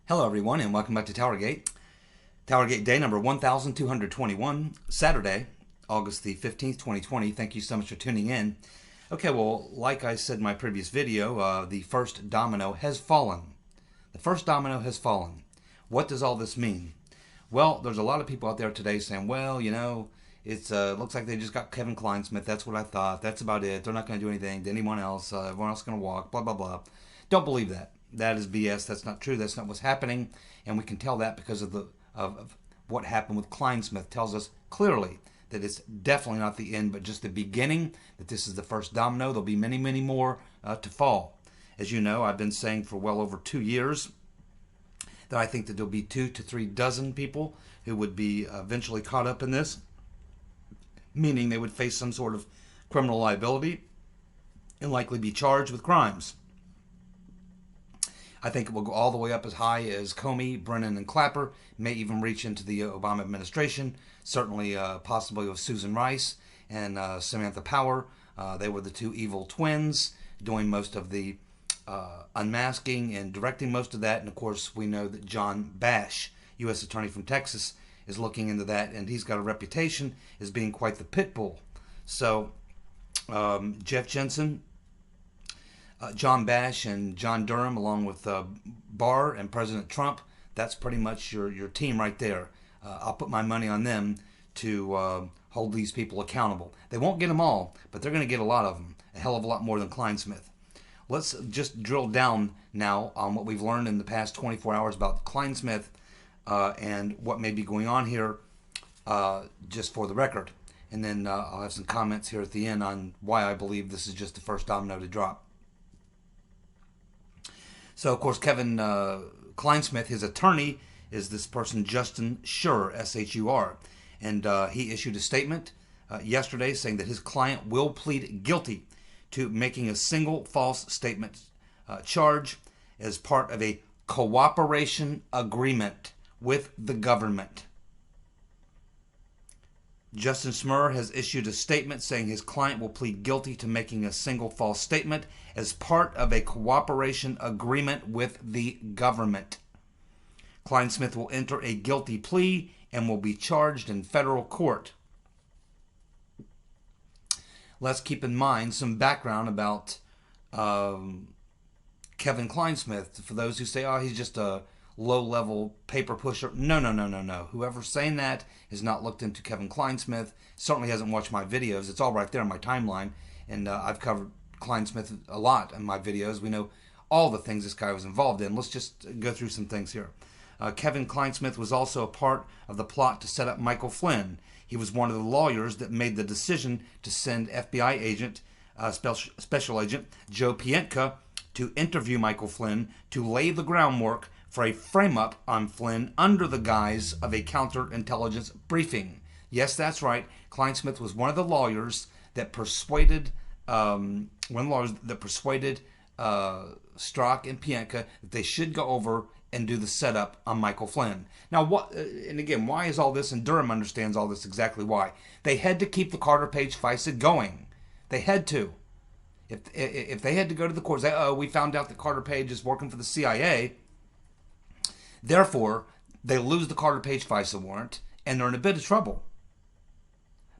Hello everyone and welcome back to TowerGate. TowerGate day number 1221, Saturday, August the 15th, 2020. Thank you so much for tuning in. Okay, well, like I said in my previous video, the first domino has fallen. The first domino has fallen. What does all this mean? Well, there's a lot of people out there today saying, well, you know, it looks like they just got Kevin Kleinsmith. That's what I thought. That's about it. They're not going to do anything to anyone else. Everyone else is going to walk, blah, blah, blah. Don't believe that. That is BS. That's not true. That's not what's happening. And we can tell that because of what happened with Kleinsmith. Tells us clearly that it's definitely not the end, but just the beginning, that this is the first domino. There'll be many, many more to fall. As you know, I've been saying for well over 2 years that I think that there'll be 2 to 3 dozen people who would be eventually caught up in this, meaning they would face some sort of criminal liability and likely be charged with crimes. I think it will go all the way up as high as Comey, Brennan, and Clapper, may even reach into the Obama administration, certainly possibly with Susan Rice and Samantha Power. They were the 2 evil twins doing most of the unmasking and directing most of that. And of course, we know that John Bash, U.S. Attorney from Texas, is looking into that, and he's got a reputation as being quite the pit bull. So Jeff Jensen, John Bash, and John Durham, along with Barr and President Trump, that's pretty much your team right there. I'll put my money on them to hold these people accountable. They won't get them all, but they're going to get a lot of them, a hell of a lot more than Kleinsmith. Let's just drill down now on what we've learned in the past 24 hours about Kleinsmith and what may be going on here, just for the record. And then I'll have some comments here at the end on why I believe this is just the first domino to drop. So, of course, Kevin Kleinsmith, his attorney, is this person, Justin Schur, S-H-U-R. And he issued a statement yesterday saying that his client will plead guilty to making a single false statement charge as part of a cooperation agreement with the government. Justin Schur has issued a statement saying his client will plead guilty to making a single false statement as part of a cooperation agreement with the government. Kleinsmith will enter a guilty plea and will be charged in federal court. Let's keep in mind some background about Kevin Kleinsmith. For those who say, oh, he's just a low-level paper pusher. No. Whoever's saying that has not looked into Kevin Kleinsmith, certainly hasn't watched my videos. It's all right there on my timeline, and I've covered Kleinsmith a lot in my videos. We know all the things this guy was involved in. Let's just go through some things here. Kevin Kleinsmith was also a part of the plot to set up Michael Flynn. He was one of the lawyers that made the decision to send FBI agent, Special Agent Joe Pientka to interview Michael Flynn to lay the groundwork for a frame-up on Flynn under the guise of a counterintelligence briefing. Yes, that's right. Kleinsmith was one of the lawyers that persuaded Strzok and Pientka that they should go over and do the setup on Michael Flynn. Now, what? And again, why is all this? And Durham understands all this exactly why. They had to keep the Carter Page FISA going. They had to. If they had to go to the court, say, oh, we found out that Carter Page is working for the CIA. Therefore, they lose the Carter Page FISA warrant, and they're in a bit of trouble.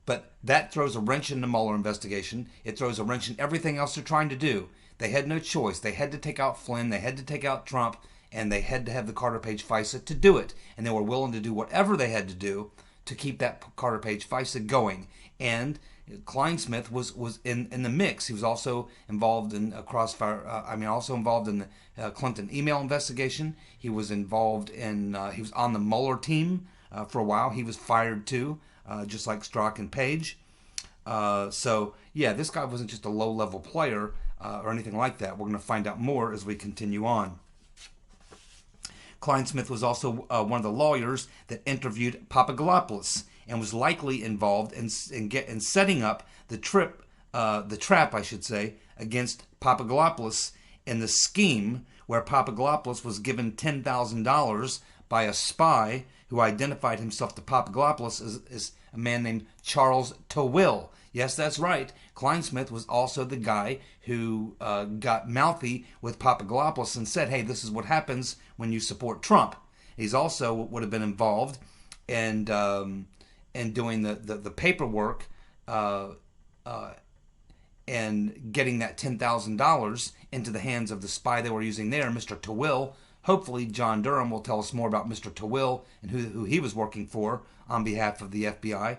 But that throws a wrench in the Mueller investigation. It throws a wrench in everything else they're trying to do. They had no choice. They had to take out Flynn. They had to take out Trump. And they had to have the Carter Page FISA to do it. And they were willing to do whatever they had to do to keep that Carter Page FISA going. And Kleinsmith was in the mix. He was also involved in a crossfire. Also involved in the Clinton email investigation. He was involved in. He was on the Mueller team for a while. He was fired too, just like Strzok and Page. So yeah, this guy wasn't just a low-level player or anything like that. We're going to find out more as we continue on. Kleinsmith was also one of the lawyers that interviewed Papadopoulos and was likely involved in setting up the trap, against Papadopoulos in the scheme where Papadopoulos was given $10,000 by a spy who identified himself to Papadopoulos as a man named Charles Towil. Yes, that's right. Kleinsmith was also the guy who got mouthy with Papadopoulos and said, hey, this is what happens when you support Trump. He's also would have been involved in doing the paperwork and getting that $10,000 into the hands of the spy they were using there, Mr. Tawil. Hopefully, John Durham will tell us more about Mr. Tawil and who he was working for on behalf of the FBI.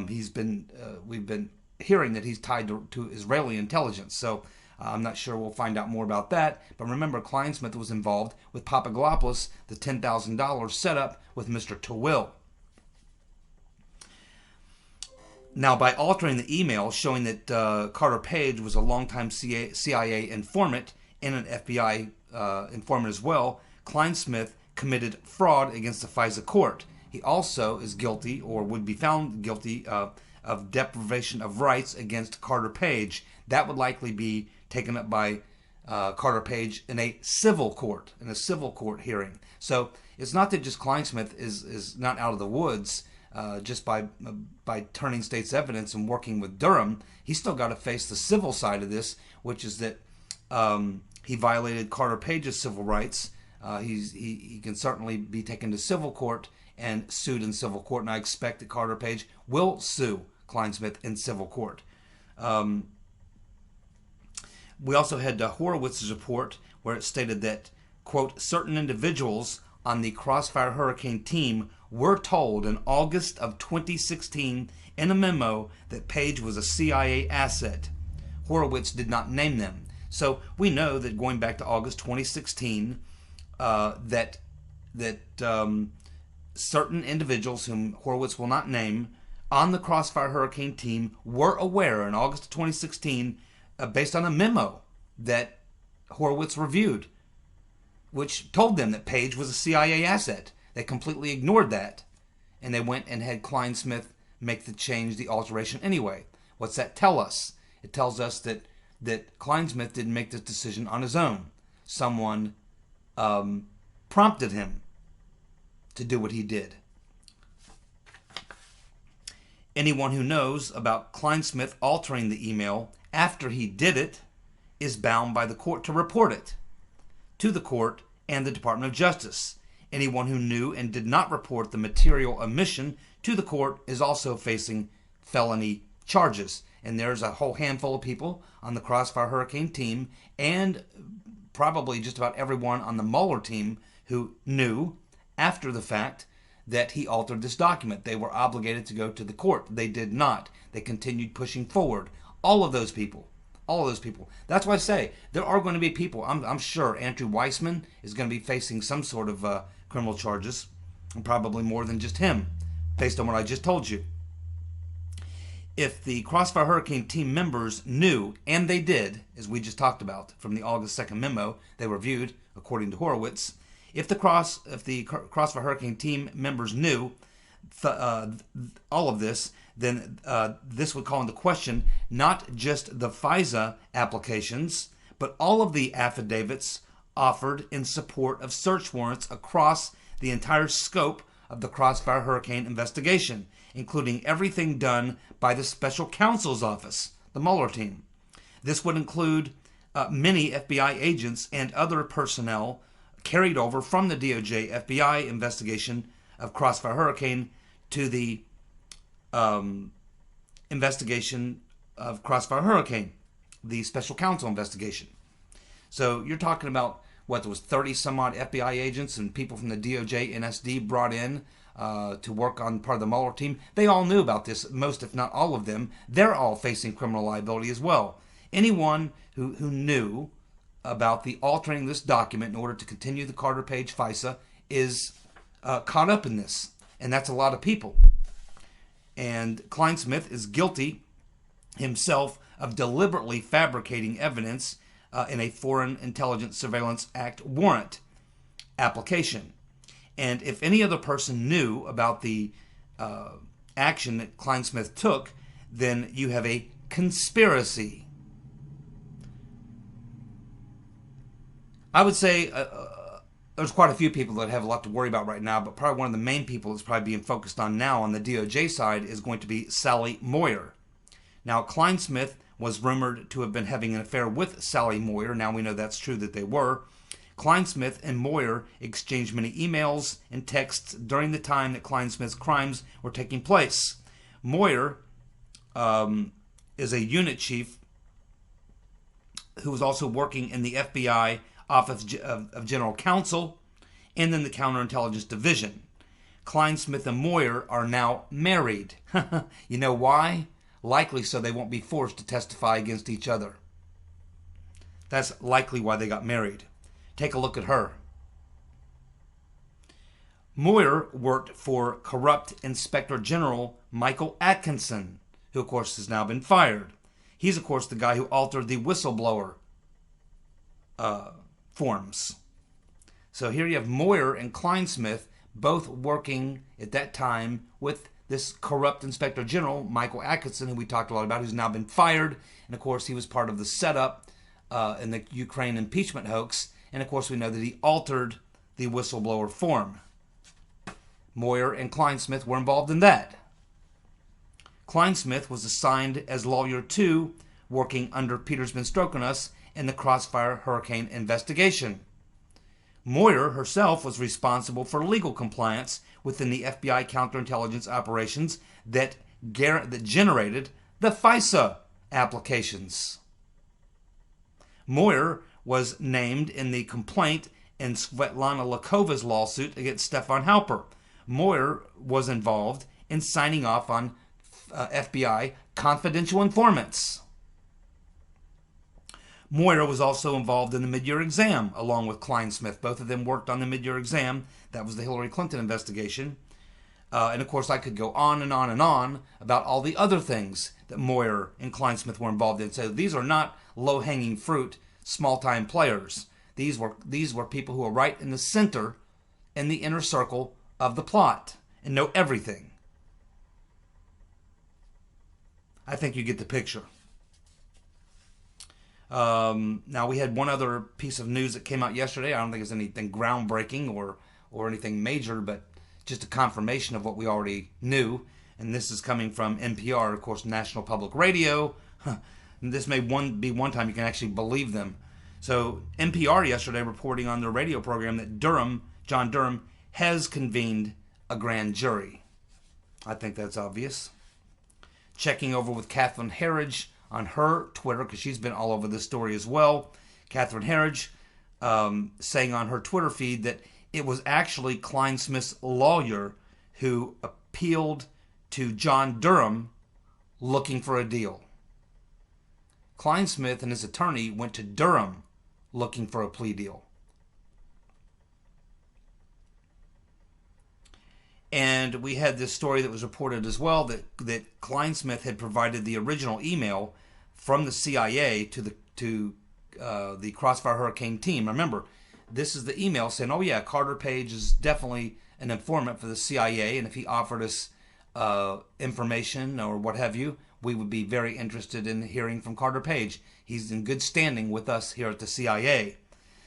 We've been hearing that he's tied to Israeli intelligence, so I'm not sure we'll find out more about that. But remember, Kleinsmith was involved with Papadopoulos, the $10,000 setup with Mr. Tawil. Now, by altering the email showing that Carter Page was a longtime CIA informant and an FBI informant as well, Kleinsmith committed fraud against the FISA court. He also is guilty, or would be found guilty, of deprivation of rights against Carter Page. That would likely be taken up by Carter Page in a civil court, hearing. So it's not that just Kleinsmith is not out of the woods just by turning state's evidence and working with Durham. He's still got to face the civil side of this, which is that he violated Carter Page's civil rights. He can certainly be taken to civil court and sued in civil court, and I expect that Carter Page will sue Kleinsmith in civil court. We also had Horowitz's report where it stated that, quote, certain individuals on the Crossfire Hurricane team were told in August of 2016 in a memo that Page was a CIA asset. Horowitz did not name them. So we know that going back to August 2016, that certain individuals whom Horowitz will not name on the Crossfire Hurricane team were aware in August of 2016, based on a memo that Horowitz reviewed, which told them that Page was a CIA asset. They completely ignored that, and they went and had Kleinsmith make the alteration anyway. What's that tell us? It tells us that Kleinsmith didn't make this decision on his own. Someone prompted him to do what he did. Anyone who knows about Kleinsmith altering the email after he did it is bound by the court to report it to the court and the Department of Justice. Anyone who knew and did not report the material omission to the court is also facing felony charges. And there's a whole handful of people on the Crossfire Hurricane team, and probably just about everyone on the Moyer team, who knew after the fact that he altered this document. They were obligated to go to the court. They did not. They continued pushing forward. All of those people. That's why I say there are going to be people. I'm sure Andrew Weissman is going to be facing some sort of criminal charges, and probably more than just him, based on what I just told you. If the Crossfire Hurricane team members knew, and they did, as we just talked about from the August 2nd memo they reviewed, according to Horowitz, if the Crossfire Hurricane team members knew all of this, then this would call into question not just the FISA applications, but all of the affidavits offered in support of search warrants across the entire scope of the Crossfire Hurricane investigation, including everything done by the Special Counsel's Office, the Moyer team. This would include many FBI agents and other personnel carried over from the DOJ FBI investigation of Crossfire Hurricane to the investigation of Crossfire Hurricane, the Special Counsel investigation. So you're talking about, what, there was 30 some odd FBI agents and people from the DOJ NSD brought in to work on part of the Moyer team. They all knew about this, most if not all of them. They're all facing criminal liability as well. Anyone who knew about the altering this document in order to continue the Carter Page FISA is caught up in this, and that's a lot of people. And Kleinsmith is guilty himself of deliberately fabricating evidence in a Foreign Intelligence Surveillance Act warrant application. And if any other person knew about the action that Kleinsmith took, then you have a conspiracy. I would say there's quite a few people that have a lot to worry about right now, but probably one of the main people that's probably being focused on now on the DOJ side is going to be Sally Moyer. Now, Kleinsmith was rumored to have been having an affair with Sally Moyer. Now we know that's true that they were. Kleinsmith and Moyer exchanged many emails and texts during the time that Kleinsmith's crimes were taking place. Moyer is a unit chief who was also working in the FBI Office of General Counsel and in the Counterintelligence Division. Kleinsmith and Moyer are now married. You know why? Likely so they won't be forced to testify against each other. That's likely why they got married. Take a look at her. Moyer worked for corrupt Inspector General Michael Atkinson, who of course has now been fired. He's of course the guy who altered the whistleblower forms. So here you have Moyer and Kleinsmith both working at that time with this corrupt Inspector General, Michael Atkinson, who we talked a lot about, who's now been fired. And of course, he was part of the setup in the Ukraine impeachment hoax. And of course, we know that he altered the whistleblower form. Moyer and Kleinsmith were involved in that. Kleinsmith was assigned as lawyer 2, working under Peter's been stroking us in the Crossfire Hurricane investigation. Moyer herself was responsible for legal compliance within the FBI counterintelligence operations that generated the FISA applications. Moyer was named in the complaint in Svetlana Lakova's lawsuit against Stefan Halper. Moyer was involved in signing off on FBI confidential informants. Moyer was also involved in the mid-year exam along with Kleinsmith. Both of them worked on the mid-year exam. That was the Hillary Clinton investigation. And of course, I could go on and on and on about all the other things that Moyer and Kleinsmith were involved in. So these are not low-hanging fruit, small-time players. These were people who were right in the center, in the inner circle of the plot, and know everything. I think you get the picture. Now, we had one other piece of news that came out yesterday. I don't think it's anything groundbreaking or anything major, but just a confirmation of what we already knew. And this is coming from NPR, of course, National Public Radio. And this may be one time you can actually believe them. So NPR yesterday reporting on their radio program that John Durham, has convened a grand jury. I think that's obvious. Checking over with Catherine Herridge on her Twitter, because she's been all over this story as well. Catherine Herridge saying on her Twitter feed that it was actually Kleinsmith's lawyer who appealed to John Durham looking for a deal. Kleinsmith and his attorney went to Durham looking for a plea deal. And we had this story that was reported as well that Kleinsmith had provided the original email from the CIA to the Crossfire Hurricane team. Remember, this is the email saying, oh yeah, Carter Page is definitely an informant for the CIA, and if he offered us information or what have you, we would be very interested in hearing from Carter Page. He's in good standing with us here at the CIA.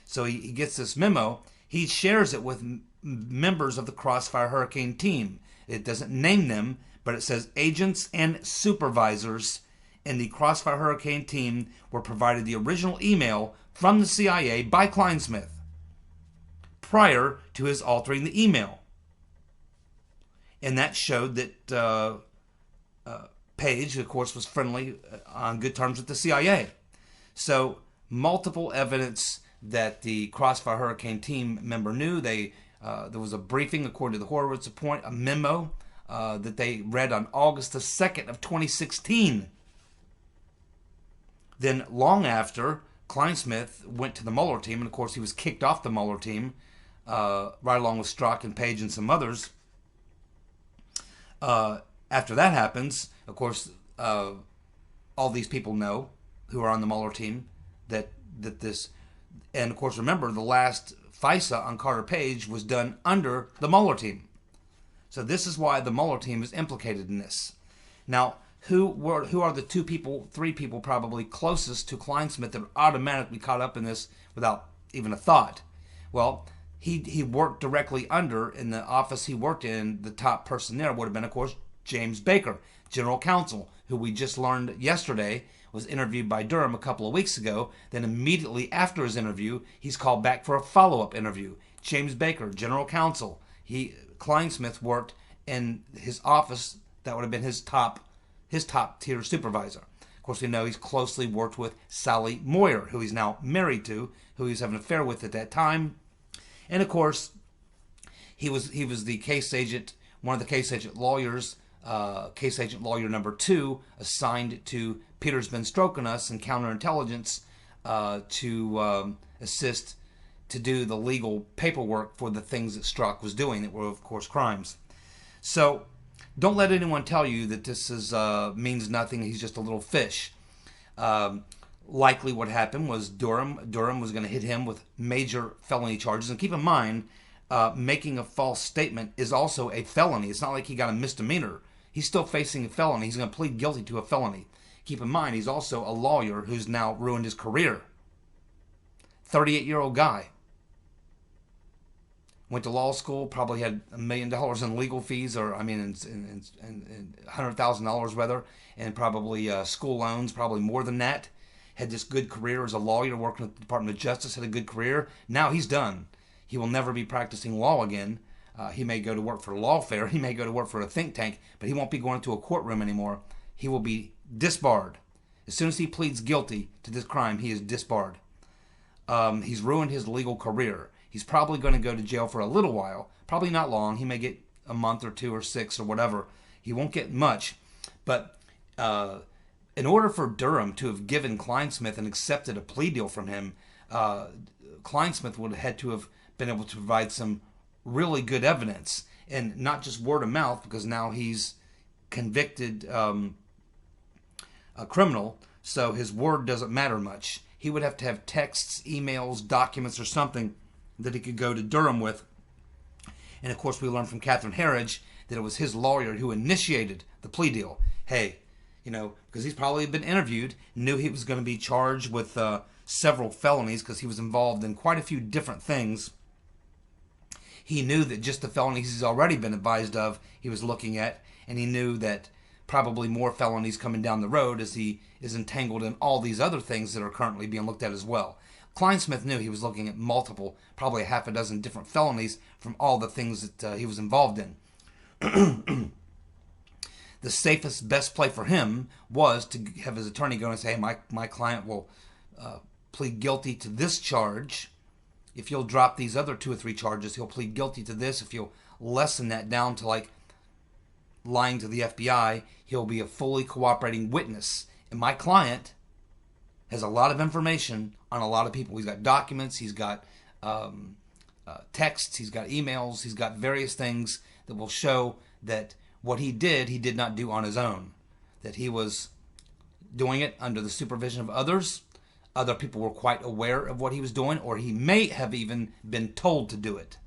So he gets this memo. He shares it with members of the Crossfire Hurricane team. It doesn't name them, but it says agents and supervisors in the Crossfire Hurricane team were provided the original email from the CIA by Kleinsmith prior to his altering the email. And that showed that Page, of course, was friendly, on good terms with the CIA. So multiple evidence that the Crossfire Hurricane team member knew. There was a briefing, according to the Horowitz report, a memo that they read on August the 2nd of 2016. Then long after, Kleinsmith went to the Mueller team, and of course he was kicked off the Mueller team, right along with Strzok and Page and some others. After that happens, of course, all these people know who are on the Mueller team that this, and of course remember the last FISA on Carter Page was done under the Mueller team. So this is why the Mueller team is implicated in this. Now, who are the three people probably closest to Kleinsmith that are automatically caught up in this without even a thought? Well, he worked directly under, in the office he worked in, the top person there would have been, of course, James Baker, general counsel, who we just learned yesterday was interviewed by Durham a couple of weeks ago. Then immediately after his interview, he's called back for a follow-up interview. James Baker, general counsel. Kleinsmith worked in his office. That would have been his top tier supervisor. Of course, we know he's closely worked with Sally Moyer, who he's now married to, who he was having an affair with at that time. And of course, he was the case agent, one of the case agent lawyers, case agent lawyer number 2, assigned to Peter's been stroking us in counterintelligence to assist to do the legal paperwork for the things that Strzok was doing that were, of course, crimes. So don't let anyone tell you that this means nothing. He's just a little fish. Likely what happened was Durham was going to hit him with major felony charges. And keep in mind, making a false statement is also a felony. It's not like he got a misdemeanor. He's still facing a felony. He's going to plead guilty to a felony. Keep in mind, he's also a lawyer who's now ruined his career. 38-year-old guy. Went to law school, probably had $1 million in legal fees, or in $100,000 rather, and probably school loans, probably more than that. Had this good career as a lawyer, working at the Department of Justice, had a good career. Now he's done. He will never be practicing law again. He may go to work for lawfare. He may go to work for a think tank, but he won't be going to a courtroom anymore. He will be disbarred. As soon as he pleads guilty to this crime, he is disbarred. He's ruined his legal career. He's probably going to go to jail for a little while. Probably not long. He may get a month or 2 or 6 or whatever. He won't get much. But in order for Durham to have given Kleinsmith and accepted a plea deal from him, Kleinsmith would have had to have been able to provide some really good evidence, and not just word of mouth, because now he's convicted a criminal, so his word doesn't matter much. He would have to have texts, emails, documents, or something that he could go to Durham with. And of course, we learned from Catherine Herridge that it was his lawyer who initiated the plea deal. Hey, because he's probably been interviewed, knew he was going to be charged with several felonies because he was involved in quite a few different things. He knew that just the felonies he's already been advised of, he was looking at, and he knew that probably more felonies coming down the road as he is entangled in all these other things that are currently being looked at as well. Kleinsmith knew he was looking at multiple, probably a half a dozen different felonies from all the things that he was involved in. The safest, best play for him was to have his attorney go and say, hey, my client will plead guilty to this charge. If you'll drop these other 2 or 3 charges, he'll plead guilty to this. If you'll lessen that down to like lying to the FBI, he'll be a fully cooperating witness. And my client has a lot of information on a lot of people. He's got documents, he's got texts, he's got emails, he's got various things that will show that what he did not do on his own. That he was doing it under the supervision of others. Other people were quite aware of what he was doing, or he may have even been told to do it.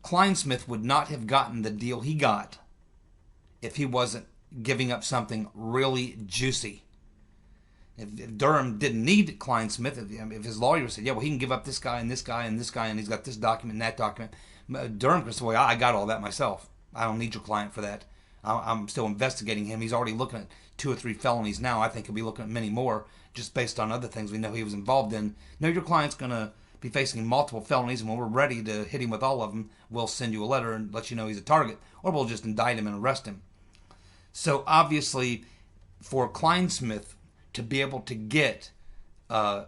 Kleinsmith would not have gotten the deal he got if he wasn't giving up something really juicy. If Durham didn't need Kleinsmith, if his lawyer said, yeah, well, he can give up this guy and this guy and this guy, and he's got this document and that document, Durham could say, well, I got all that myself. I don't need your client for that. I'm still investigating him. He's already looking at 2 or 3 felonies now. I think he'll be looking at many more just based on other things we know he was involved in. No, your client's going to be facing multiple felonies, and when we're ready to hit him with all of them, we'll send you a letter and let you know he's a target, or we'll just indict him and arrest him. So obviously, for Kleinsmith to be able to get to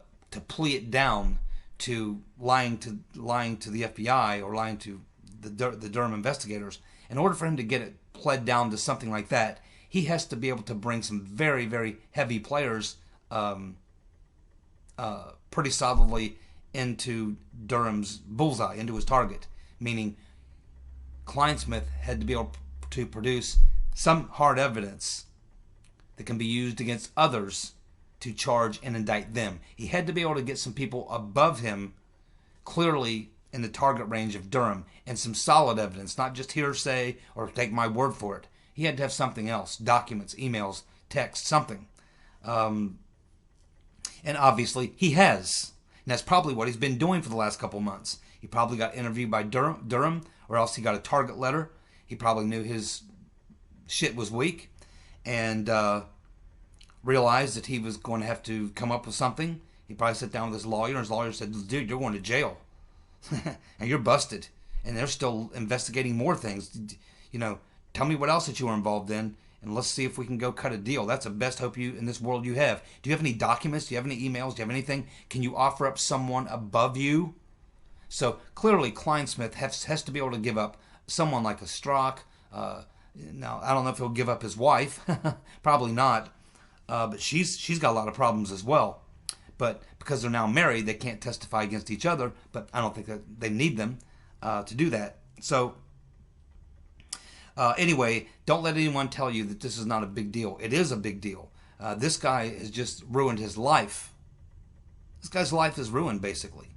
plea it down to lying to the FBI or lying to the Durham investigators, in order for him to get it pled down to something like that, he has to be able to bring some very, very heavy players pretty solidly into Durham's bullseye, into his target. Meaning, Kleinsmith had to be able to produce some hard evidence that can be used against others to charge and indict them. He had to be able to get some people above him clearly in the target range of Durham, and some solid evidence, not just hearsay or take my word for it. He had to have something else, documents, emails, text, something. And obviously he has. And that's probably what he's been doing for the last couple months. He probably got interviewed by Durham, or else he got a target letter. He probably knew his shit was weak. And realized that he was going to have to come up with something. He probably sat down with his lawyer, and his lawyer said, dude, you're going to jail. And you're busted. And they're still investigating more things. You know, tell me what else that you were involved in, and let's see if we can go cut a deal. That's the best hope you in this world you have. Do you have any documents? Do you have any emails? Do you have anything? Can you offer up someone above you? So clearly Kleinsmith has to be able to give up someone like a Strzok. Now, I don't know if he'll give up his wife. Probably not. But she's got a lot of problems as well. But because they're now married, they can't testify against each other. But I don't think that they need them to do that. So anyway, don't let anyone tell you that this is not a big deal. It is a big deal. This guy has just ruined his life. This guy's life is ruined, basically.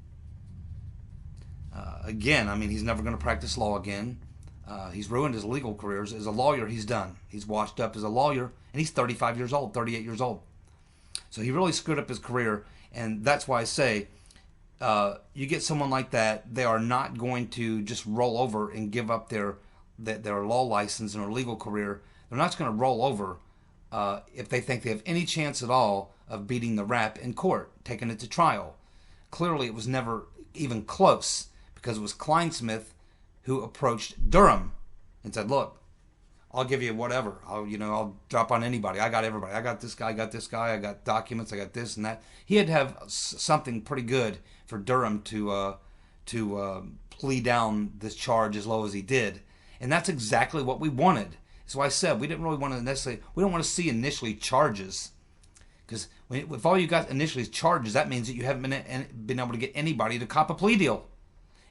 Again, I mean, he's never going to practice law again. He's ruined his legal careers. As a lawyer, he's done. He's washed up as a lawyer, and he's 35 years old, 38 years old. So he really screwed up his career, and that's why I say you get someone like that, they are not going to just roll over and give up their law license and their legal career. They're not going to roll over if they think they have any chance at all of beating the rap in court, taking it to trial. Clearly, it was never even close, because it was Kleinsmith who approached Durham and said, look, I'll give you whatever. I'll drop on anybody. I got everybody. I got this guy, I got documents, I got this and that. He had to have something pretty good for Durham to plea down this charge as low as he did. And that's exactly what we wanted. That's why I said we didn't really want to necessarily, we don't want to see initially charges. Because if all you got initially is charges, that means that you haven't been able to get anybody to cop a plea deal.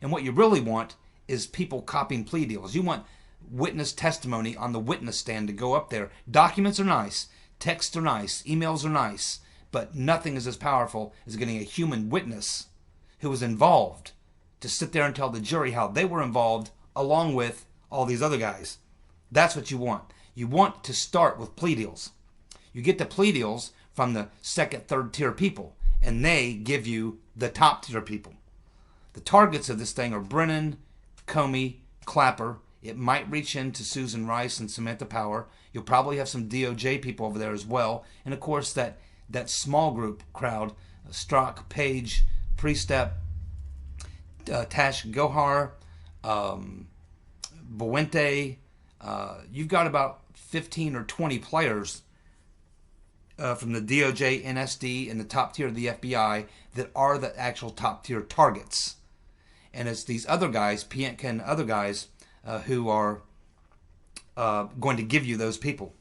And what you really want is people copying plea deals. You want witness testimony on the witness stand to go up there. Documents are nice. Texts are nice. Emails are nice. But nothing is as powerful as getting a human witness who was involved to sit there and tell the jury how they were involved along with all these other guys. That's what you want. You want to start with plea deals. You get the plea deals from the second, third tier people, and they give you the top tier people. The targets of this thing are Brennan, Comey, Clapper. It might reach into Susan Rice and Samantha Power. You'll probably have some DOJ people over there as well. And of course, that small group crowd, Strzok, Page, Priestep, Tash Gohar, Buente. You've got about 15 or 20 players from the DOJ, NSD, and the top tier of the FBI that are the actual top tier targets. And it's these other guys, Pientka and other guys, who are going to give you those people.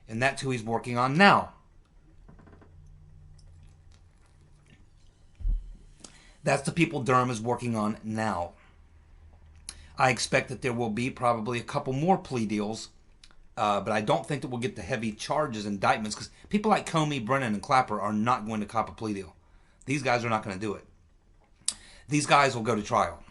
And that's who he's working on now. That's the people Durham is working on now. I expect that there will be probably a couple more plea deals, but I don't think that we'll get the heavy charges, indictments, because people like Comey, Brennan, and Clapper are not going to cop a plea deal. These guys are not going to do it. These guys will go to trial.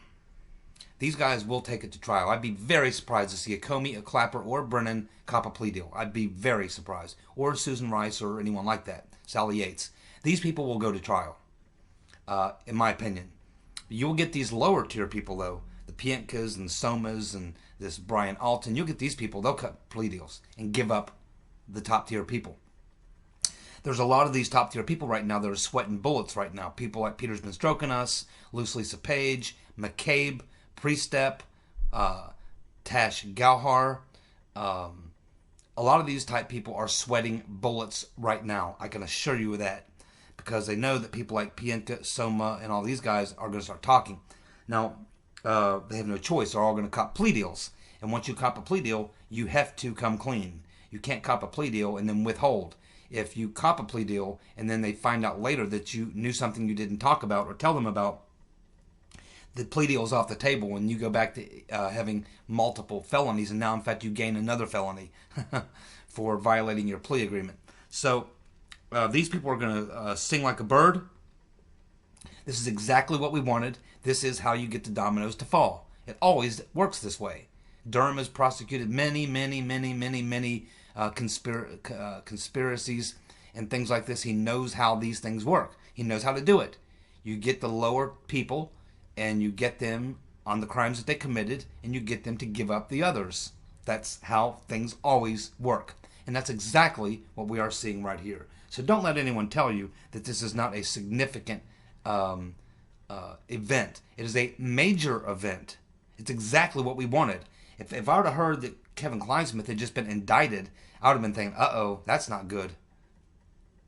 These guys will take it to trial. I'd be very surprised to see a Comey, a Clapper, or a Brennan cop a plea deal. I'd be very surprised. Or Susan Rice or anyone like that. Sally Yates. These people will go to trial, in my opinion. You'll get these lower tier people, though. The Pientkas and Somas and this Brian Alton. You'll get these people. They'll cut plea deals and give up the top tier people. There's a lot of these top tier people right now that are sweating bullets right now. People like Peter's Been Stroking Us, Luce Lisa Page, McCabe, Priestep, Tash Gowhar. A lot of these type people are sweating bullets right now. I can assure you of that. Because they know that people like Pientka, Soma, and all these guys are going to start talking. Now, they have no choice. They're all going to cop plea deals. And once you cop a plea deal, you have to come clean. You can't cop a plea deal and then withhold. If you cop a plea deal and then they find out later that you knew something you didn't talk about or tell them about, the plea deal is off the table and you go back to having multiple felonies, and now in fact you gain another felony for violating your plea agreement. So these people are going to sing like a bird. This is exactly what we wanted. This is how you get the dominoes to fall. It always works this way. Durham has prosecuted many conspiracies and things like this. He knows how these things work. He knows how to do it. You get the lower people and you get them on the crimes that they committed and you get them to give up the others. That's how things always work. And that's exactly what we are seeing right here. So don't let anyone tell you that this is not a significant event. It is a major event. It's exactly what we wanted. If I would have heard that Kevin Kleinsmith had just been indicted, I would have been thinking, uh-oh, that's not good.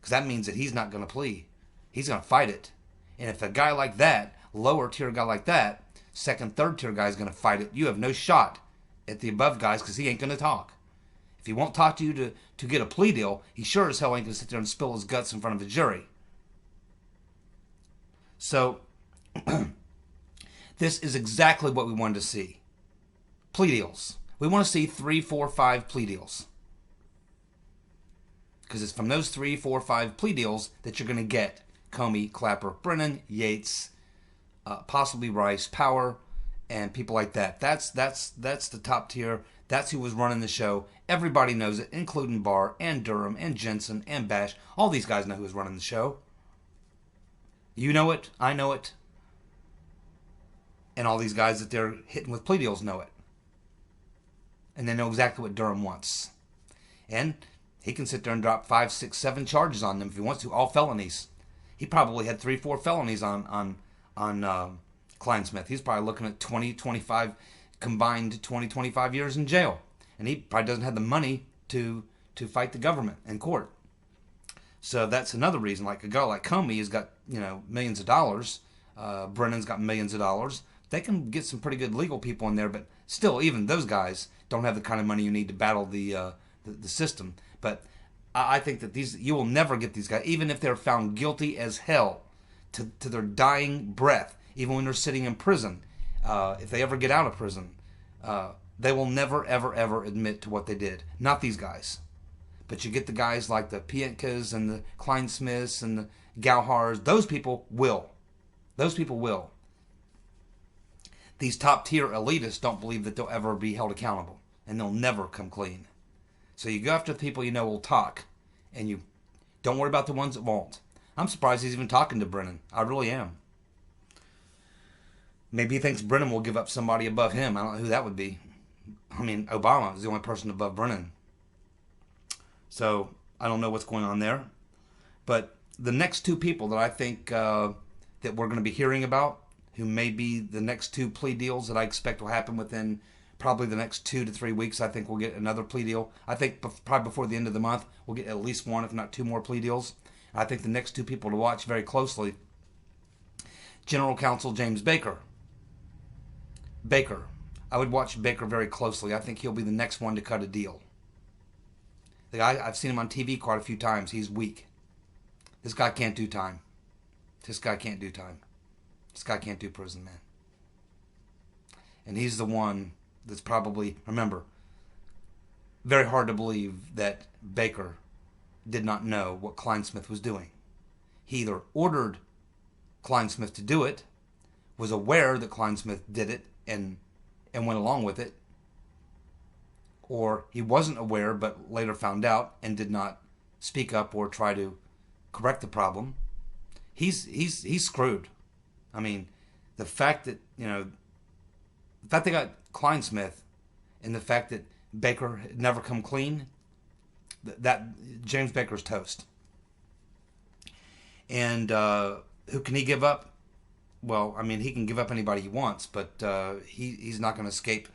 Because that means that he's not going to plea. He's going to fight it. And if a guy like that, lower tier guy like that, second, third tier guy is going to fight it, you have no shot at the above guys because he ain't going to talk. If he won't talk to you to get a plea deal, he sure as hell ain't going to sit there and spill his guts in front of a jury. So, this is exactly what we wanted to see. Plea deals. We want to see 3, 4, 5 plea deals. Because it's from those 3, 4, 5 plea deals that you're going to get Comey, Clapper, Brennan, Yates, possibly Rice, Power, and people like that. That's the top tier. That's who was running the show. Everybody knows it, including Barr and Durham and Jensen and Bash. All these guys know who was running the show. You know it. I know it. And all these guys that they're hitting with plea deals know it. And they know exactly what Durham wants. And he can sit there and drop 5, 6, 7 charges on them if he wants to, all felonies. He probably had 3, 4 felonies on Kleinsmith. He's probably looking at 20, 25, combined 20, 25 years in jail. And he probably doesn't have the money to fight the government in court. So that's another reason. Like a guy like Comey has got, millions of dollars. Brennan's got millions of dollars. They can get some pretty good legal people in there, but still, even those guys don't have the kind of money you need to battle the system. But I think that you will never get these guys, even if they're found guilty as hell to their dying breath, even when they're sitting in prison. If they ever get out of prison, they will never, ever, ever admit to what they did. Not these guys. But you get the guys like the Pietkas and the Kleinsmiths and the Gauhars. Those people will. Those people will. These top tier elitists don't believe that they'll ever be held accountable. And they'll never come clean. So you go after the people you know will talk. And you don't worry about the ones that won't. I'm surprised he's even talking to Brennan. I really am. Maybe he thinks Brennan will give up somebody above him. I don't know who that would be. I mean, Obama is the only person above Brennan. So I don't know what's going on there. But the next 2 people that I think that we're going to be hearing about, who may be the next 2 plea deals that I expect will happen within probably the next 2 to 3 weeks. I think we'll get another plea deal. I think probably before the end of the month, we'll get at least 1, if not 2 more plea deals. I think the next 2 people to watch very closely, General Counsel James Baker. I would watch Baker very closely. I think he'll be the next one to cut a deal. The guy, I've seen him on TV quite a few times. He's weak. This guy can't do time. This guy can't do time. This guy can't do prison, man. And he's the one that's probably, remember, very hard to believe that Baker did not know what Kleinsmith was doing. He either ordered Kleinsmith to do it, was aware that Kleinsmith did it, and went along with it, or he wasn't aware but later found out and did not speak up or try to correct the problem. He's screwed. I mean, the fact that they got Kleinsmith, and the fact that Baker had never come clean, that James Baker's toast. And who can he give up? Well, I mean, he can give up anybody he wants, but he's not going to escape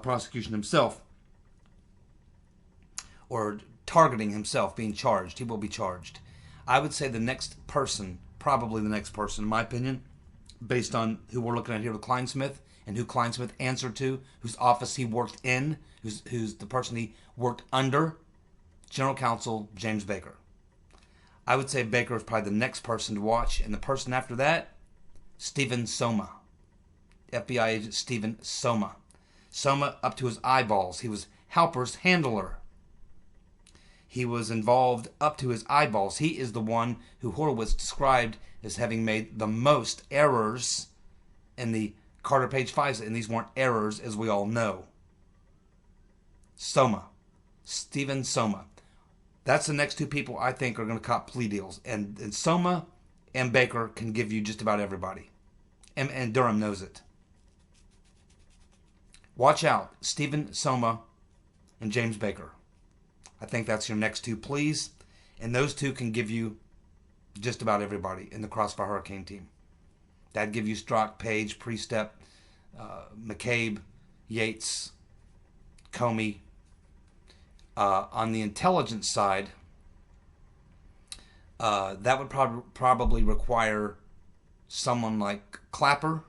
prosecution himself or targeting himself, being charged. He will be charged. I would say the next person, probably the next person, in my opinion, based on who we're looking at here with Kleinsmith and who Kleinsmith answered to, whose office he worked in, who's the person he worked under, General Counsel James Baker. I would say Baker is probably the next person to watch, and the person after that, Stephen Soma. FBI agent Stephen Soma. Soma up to his eyeballs. He was Halper's handler. He was involved up to his eyeballs. He is the one who Horowitz described as having made the most errors in the Carter Page files, and these weren't errors, as we all know. Soma. Stephen Soma. That's the next 2 people I think are going to cop plea deals. And Soma and Baker can give you just about everybody. And Durham knows it. Watch out. Stephen Soma and James Baker. I think that's your next two pleas. And those two can give you just about everybody in the Crossfire Hurricane team. That'd give you Strzok, Page, Priestep, McCabe, Yates, Comey. On the intelligence side, that would probably require someone like Clapper.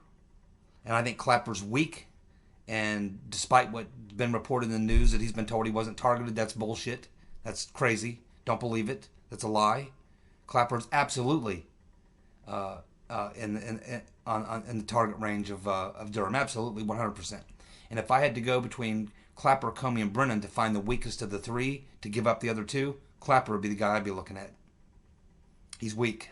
And I think Clapper's weak. And despite what's been reported in the news that he's been told he wasn't targeted, that's bullshit. That's crazy. Don't believe it. That's a lie. Clapper's absolutely in the target range of Durham. Absolutely, 100%. And if I had to go between Clapper, Comey, and Brennan to find the weakest of the three to give up the other two, Clapper would be the guy I'd be looking at. He's weak.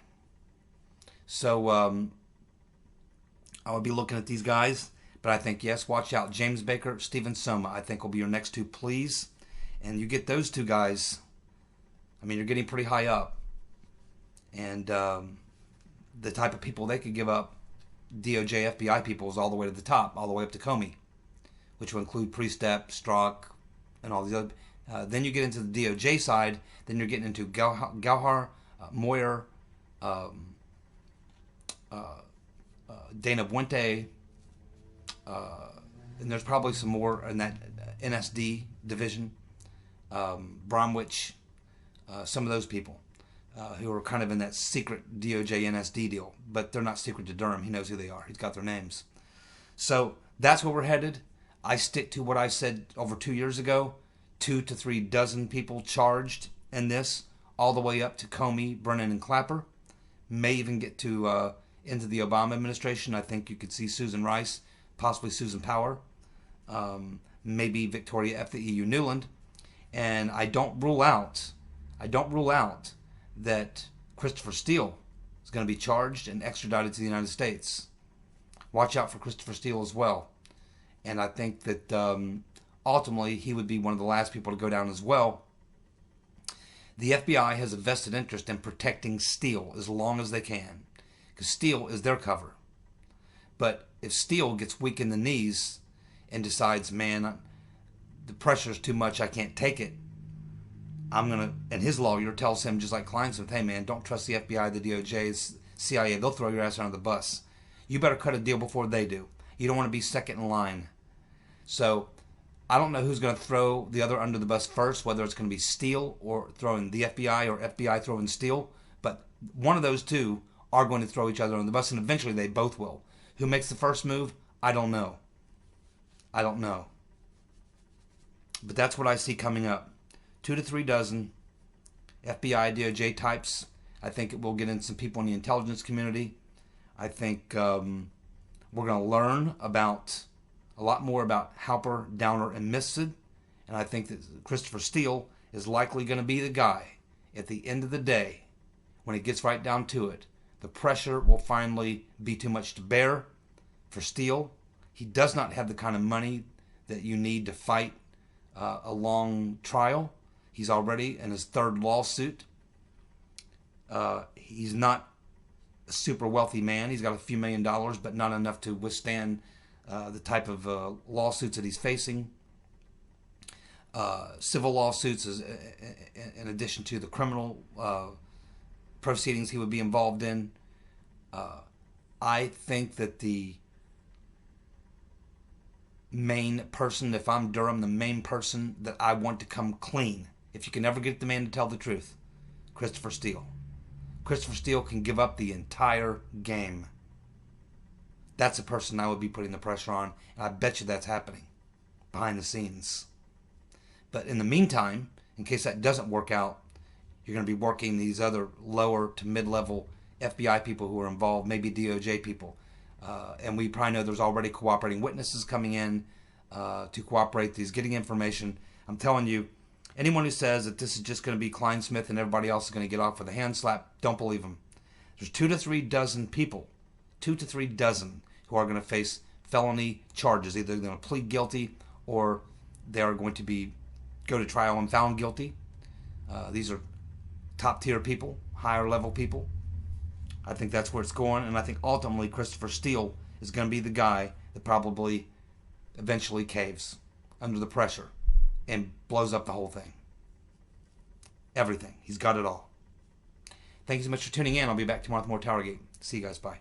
So I would be looking at these guys. But I think, yes, watch out. James Baker, Stephen Soma, I think will be your next two pleas. And you get those two guys, I mean, you're getting pretty high up. And the type of people they could give up, DOJ, FBI people, is all the way to the top, all the way up to Comey, which will include Priestep, Strzok, and all these other. Then you get into the DOJ side. Then you're getting into Gauhar, Moyer, Dana Buente, and there's probably some more in that NSD division, Bromwich, some of those people who are kind of in that secret DOJ NSD deal, but they're not secret to Durham. He knows who they are. He's got their names. So that's where we're headed. I stick to what I said over 2 years ago, 2 to 3 dozen people charged in this, all the way up to Comey, Brennan, and Clapper. May even get to into the Obama administration. I think you could see Susan Rice, possibly Susan Power, maybe Victoria F. the EU Newland, and I don't rule out that Christopher Steele is going to be charged and extradited to the United States. Watch out for Christopher Steele as well, and I think that ultimately he would be one of the last people to go down as well. The FBI has a vested interest in protecting Steele as long as they can, because Steele is their cover. But if Steele gets weak in the knees and decides, man, the pressure's too much, I can't take it, and his lawyer tells him, just like Kleinsmith, hey man, don't trust the FBI, the DOJ, CIA, they'll throw your ass under the bus. You better cut a deal before they do. You don't want to be second in line. So I don't know who's going to throw the other under the bus first, whether it's going to be Steele or throwing the FBI or FBI throwing Steele, but one of those two are going to throw each other under the bus, and eventually they both will. Who makes the first move? I don't know. But that's what I see coming up. 2 to 3 dozen FBI, DOJ types. I think it will get in some people in the intelligence community. I think we're going to learn about a lot more about Halper, Downer, and Mifsud. And I think that Christopher Steele is likely going to be the guy at the end of the day, when it gets right down to it. The pressure will finally be too much to bear for Steele. He does not have the kind of money that you need to fight a long trial. He's already in his 3rd lawsuit. He's not a super wealthy man. He's got a few $1 million, but not enough to withstand the type of lawsuits that he's facing. Civil lawsuits is, in addition to the criminal proceedings he would be involved in. I think that the main person, if I'm Durham, the main person that I want to come clean, if you can ever get the man to tell the truth, Christopher Steele. Christopher Steele can give up the entire game. That's a person I would be putting the pressure on, and I bet you that's happening behind the scenes. But in the meantime, in case that doesn't work out, you're going to be working these other lower to mid-level FBI people who are involved, maybe DOJ people. And we probably know there's already cooperating witnesses coming in to cooperate. He's getting information. I'm telling you, anyone who says that this is just going to be Kleinsmith and everybody else is going to get off with a hand slap, don't believe them. There's 2 to 3 dozen people, 2 to 3 dozen, who are going to face felony charges. Either they're going to plead guilty or they are going to go to trial and found guilty. These are top tier people, higher level people. I think that's where it's going, and I think ultimately Christopher Steele is going to be the guy that probably eventually caves under the pressure and blows up the whole thing. everything. He's got it all. Thank you so much for tuning in. I'll be back tomorrow with more TowerGate. See you guys. Bye.